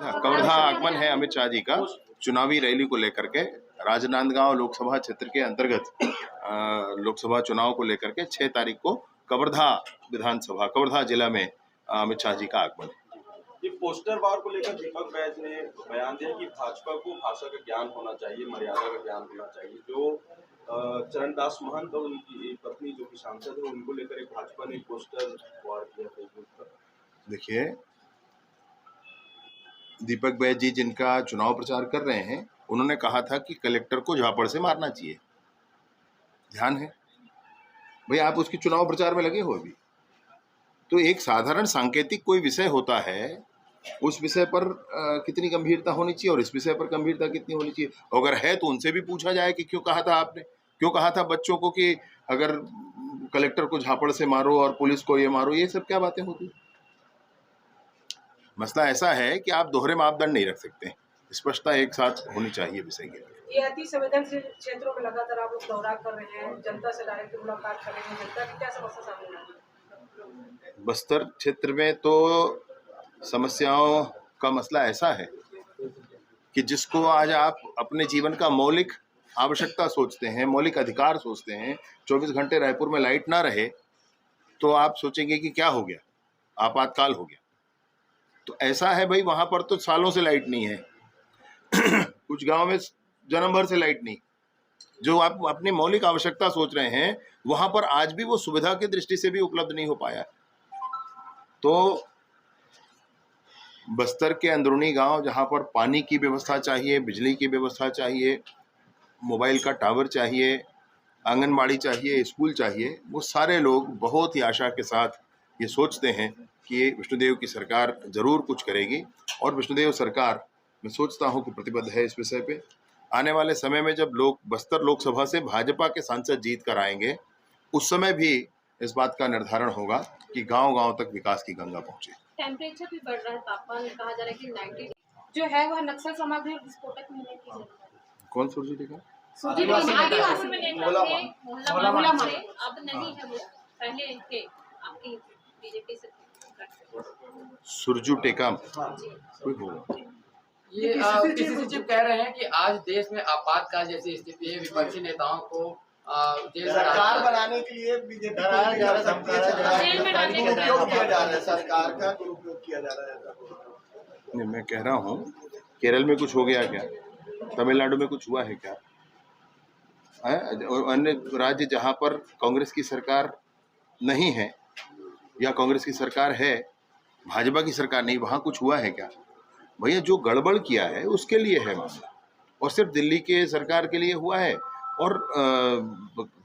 कवर्धा आगमन है अमित शाह जी का चुनावी रैली को लेकर के। राजनांदगांव लोकसभा क्षेत्र के अंतर्गत लोकसभा चुनाव को लेकर के 6 तारीख को कवर्धा विधानसभा कवर्धा जिला में अमित शाह जी का आगमन है। ये पोस्टर वार को लेकर दीपक बैज ने बयान दिया कि भाजपा को भाषा का ज्ञान होना चाहिए, मर्यादा का ज्ञान होना चाहिए। जो चरणदास महंत और उनकी पत्नी जो कि सांसद है, उनको लेकर एक भाजपा ने पोस्टर वार किया फेसबुक पर। देखिए, दीपक बैज जी जिनका चुनाव प्रचार कर रहे हैं, उन्होंने कहा था कि कलेक्टर को झापड़ से मारना चाहिए। ध्यान है भाई, आप उसके चुनाव प्रचार में लगे हो अभी। तो एक साधारण सांकेतिक कोई विषय होता है, उस विषय पर कितनी गंभीरता होनी चाहिए और इस विषय पर गंभीरता कितनी होनी चाहिए। अगर है तो उनसे भी पूछा जाए कि क्यों कहा था आपने, क्यों कहा था बच्चों को कि अगर कलेक्टर को झापड़ से मारो और पुलिस को ये मारो, ये सब क्या बातें होती। मसला ऐसा है कि आप दोहरे मापदंड नहीं रख सकते, स्पष्टता एक साथ होनी चाहिए विषय के लिए। ये अति संवेदनशील क्षेत्रों में लगातार आप लोग दौरा कर रहे हैं, जनता से डायरेक्ट मुलाकात कर रहे हैं, जनता की क्या समस्या सामने आ रही है? बस्तर क्षेत्र में तो समस्याओं का मसला ऐसा है कि जिसको आज आप अपने जीवन का मौलिक आवश्यकता सोचते हैं, मौलिक अधिकार सोचते हैं, 24 घंटे रायपुर में लाइट ना रहे तो आप सोचेंगे कि क्या हो गया, आपातकाल हो गया। तो ऐसा है भाई, वहाँ पर तो सालों से लाइट नहीं है कुछ गांव में जन्म भर से लाइट नहीं। जो आप अपनी मौलिक आवश्यकता सोच रहे हैं, वहाँ पर आज भी वो सुविधा की दृष्टि से भी उपलब्ध नहीं हो पाया। तो बस्तर के अंदरूनी गांव जहाँ पर पानी की व्यवस्था चाहिए, बिजली की व्यवस्था चाहिए, मोबाइल का टावर चाहिए, आंगनबाड़ी चाहिए, स्कूल चाहिए, वो सारे लोग बहुत ही आशा के साथ ये सोचते हैं कि विष्णुदेव की सरकार ज़रूर कुछ करेगी। और विष्णुदेव सरकार, मैं सोचता हूँ कि प्रतिबद्ध है इस विषय पे। आने वाले समय में जब बस्तर लोकसभा से भाजपा के सांसद जीत कर आएंगे, उस समय भी इस बात का निर्धारण होगा कि गांव-गांव तक विकास की गंगा पहुंचे। टेम्परेचर भी बढ़ रहा है, तापमान कहा जा रहा है कि 90 जो है वह नक्सल सामग्री और विस्फोटक मिलने की जरूरत है। कौन सुरजी टेकम? आदिवासी में मोहल्ला में अब नहीं है, वो पहले थे आपकी बीजेपी से। सुरजू टेकम कोई होगा। ये पीसीसी चीफ कह रहे हैं कि आज देश में आपातकाल जैसी स्थिति है, विपक्षी नेताओं को सरकार बनाने के लिए बीजेपी को किया जा रहा है, सरकार का दुरुपयोग किया जा रहा है। नहीं, मैं कह रहा हूँ केरल में कुछ हो गया क्या, तमिलनाडु में कुछ हुआ है क्या, और अन्य राज्य जहाँ पर कांग्रेस की सरकार नहीं है या कांग्रेस की सरकार है, भाजपा की सरकार नहीं, वहाँ कुछ हुआ है क्या? भैया, जो गड़बड़ किया है उसके लिए है मामला, और सिर्फ दिल्ली के सरकार के लिए हुआ है। और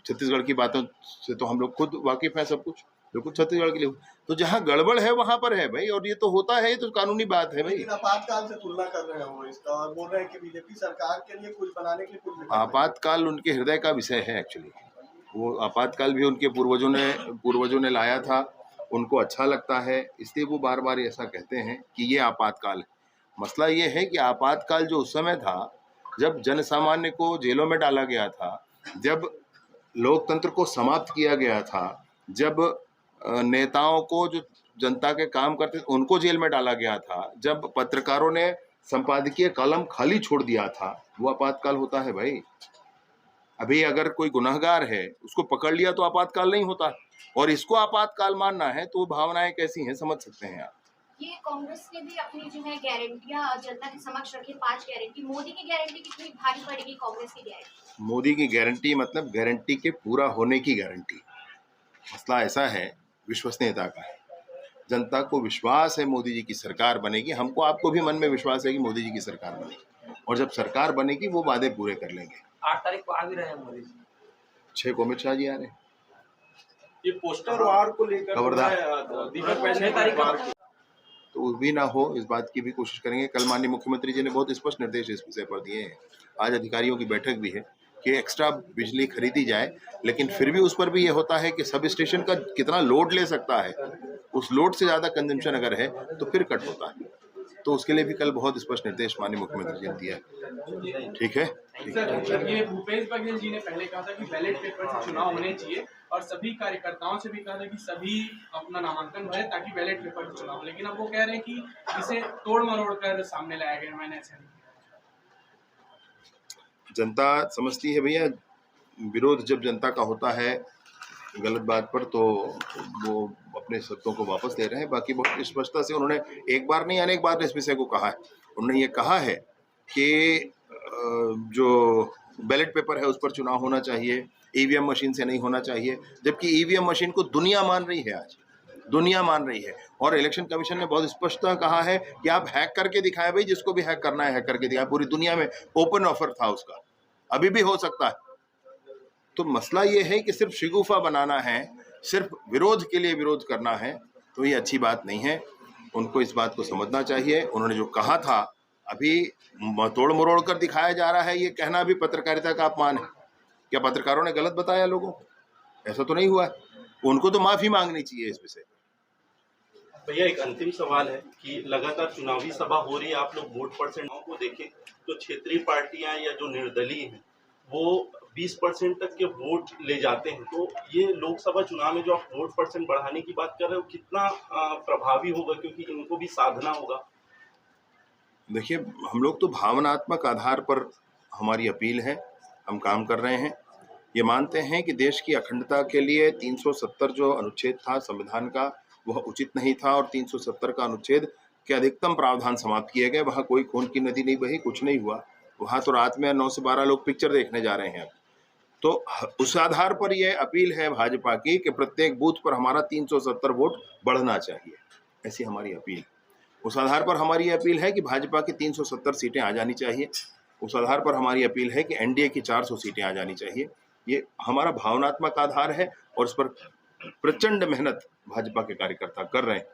छत्तीसगढ़ की बातों से तो हम लोग खुद वाकिफ हैं, सब कुछ जो कुछ छत्तीसगढ़ के लिए। तो जहाँ गड़बड़ है वहाँ पर है भाई, और ये तो होता है, ये तो कानूनी बात है भाई। आपातकाल से तुलना कर रहे हैं वो इसका, और बोल रहे हैं कि बीजेपी सरकार के लिए कुछ बनाने के लिए कुछ। आपातकाल उनके हृदय का विषय है एक्चुअली। वो आपातकाल भी उनके पूर्वजों ने लाया था, उनको अच्छा लगता है, इसलिए वो बार बार ऐसा कहते हैं कि ये आपातकाल है। मसला ये है कि आपातकाल जो उस समय था जब जनसामान्य को जेलों में डाला गया था, जब लोकतंत्र को समाप्त किया गया था, जब नेताओं को जो जनता के काम करते थे उनको जेल में डाला गया था, जब पत्रकारों ने संपादकीय कलम खाली छोड़ दिया था, वो आपातकाल होता है भाई। अभी अगर कोई गुनहगार है उसको पकड़ लिया तो आपातकाल नहीं होता, और इसको आपातकाल मानना है तो भावनाएं कैसी हैं समझ सकते हैं आप। ये कांग्रेस ने भी अपनी जो है गारंटियां जनता के समक्ष रखी, 5 गारंटी। मोदी की गारंटी कितनी भारी पड़ेगी कांग्रेस की गारंटी? मोदी की गारंटी मतलब गारंटी के पूरा होने की गारंटी। मसला ऐसा है, विश्वसनीयता का है। जनता को विश्वास है मोदी जी की सरकार बनेगी, हमको आपको भी मन में विश्वास है कि मोदी जी की सरकार बनेगी, और जब सरकार बनेगी वो वादे पूरे कर लेंगे। 8 तारीख को आ भी रहे हैं मोदी जी, 6 को अमित शाह जी आ रहे हैं। ये पोस्टर वार को लेकर कवर्धा दीपक बैज 6 तारीख तो वो भी ना हो, इस बात की भी कोशिश करेंगे। कल माननीय मुख्यमंत्री जी ने बहुत स्पष्ट निर्देश इस विषय पर दिए हैं। आज अधिकारियों की बैठक भी है कि एक्स्ट्रा बिजली खरीदी जाए, लेकिन फिर भी उस पर भी ये होता है कि सब स्टेशन का कितना लोड ले सकता है, उस लोड से ज़्यादा कंजम्पशन अगर है तो फिर कट होता है। तो उसके लिए भी कल बहुत स्पष्ट निर्देश माननीय मुख्यमंत्री जी ने दिया है। ठीक है। सर, ये भूपेश बघेल जी ने पहले कहा था कि बैलेट पेपर से चुनाव होने चाहिए, और सभी कार्यकर्ताओं से भी कहा था कि सभी अपना नामांकन भरे ताकि बैलेट पेपर चुनाव, लेकिन अब वो कह रहे हैं कि इसे तोड़ मरोड़ कर सामने लाया गया। मैंने ऐसा नहीं किया। जनता समझती है भैया, विरोध जब जनता का होता है गलत बात पर तो वो अपने शब्दों को वापस ले रहे हैं। बाकी बहुत स्पष्टता से उन्होंने एक बार नहीं अनेक बार इस विषय को कहा है। उन्होंने ये कहा है कि जो बैलेट पेपर है उस पर चुनाव होना चाहिए, ईवीएम मशीन से नहीं होना चाहिए, जबकि ईवीएम मशीन को दुनिया मान रही है, आज दुनिया मान रही है। और इलेक्शन कमीशन ने बहुत स्पष्टता कहा है कि आप हैक करके दिखाएं भाई, जिसको भी हैक करना है हैक करके दिखाएं। पूरी दुनिया में ओपन ऑफर था उसका, अभी भी हो सकता है। तो मसला ये है कि सिर्फ शिगुफा बनाना है, सिर्फ विरोध के लिए विरोध करना है, तो ये अच्छी बात नहीं है। उनको इस बात को समझना चाहिए। उन्होंने जो कहा था अभी तोड़ मरोड़ कर दिखाया जा रहा है, ये कहना भी पत्रकारिता का अपमान है। क्या पत्रकारों ने गलत बताया लोगों को? ऐसा तो नहीं हुआ है। उनको तो माफी मांगनी चाहिए इस विषय। भैया एक अंतिम सवाल है कि लगातार चुनावी सभा हो रही है, आप लोग वोट परसेंट को देखें तो क्षेत्रीय पार्टियां या जो निर्दलीय हैं वो 20% तक के वोट ले जाते हैं। तो ये लोकसभा चुनाव में जो आप वोट परसेंट बढ़ाने की बात कर रहे हो, कितना प्रभावी होगा, क्योंकि इनको भी साधना होगा? देखिए, हम लोग तो भावनात्मक आधार पर हमारी अपील है, हम काम कर रहे हैं। ये मानते हैं कि देश की अखंडता के लिए 370 जो अनुच्छेद था संविधान का, वह उचित नहीं था और 370 का अनुच्छेद के अधिकतम प्रावधान समाप्त किए गए। वहाँ कोई खून की नदी नहीं बही, कुछ नहीं हुआ। वहाँ तो रात में 9 से 12 लोग पिक्चर देखने जा रहे हैं। तो उस आधार पर यह अपील है भाजपा की कि प्रत्येक बूथ पर हमारा 370 वोट बढ़ना चाहिए, ऐसी हमारी अपील। उस आधार पर हमारी अपील है कि भाजपा की 370 सीटें आ जानी चाहिए। उस आधार पर हमारी अपील है कि एनडीए की 400 सीटें आ जानी चाहिए। ये हमारा भावनात्मक आधार है और इस पर प्रचंड मेहनत भाजपा के कार्यकर्ता कर रहे हैं।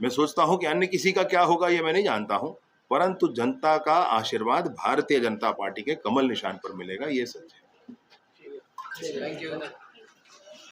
मैं सोचता हूं कि अन्य किसी का क्या होगा ये मैं नहीं जानता हूं, परंतु जनता का आशीर्वाद भारतीय जनता पार्टी के कमल निशान पर मिलेगा, ये सच है। Thank you.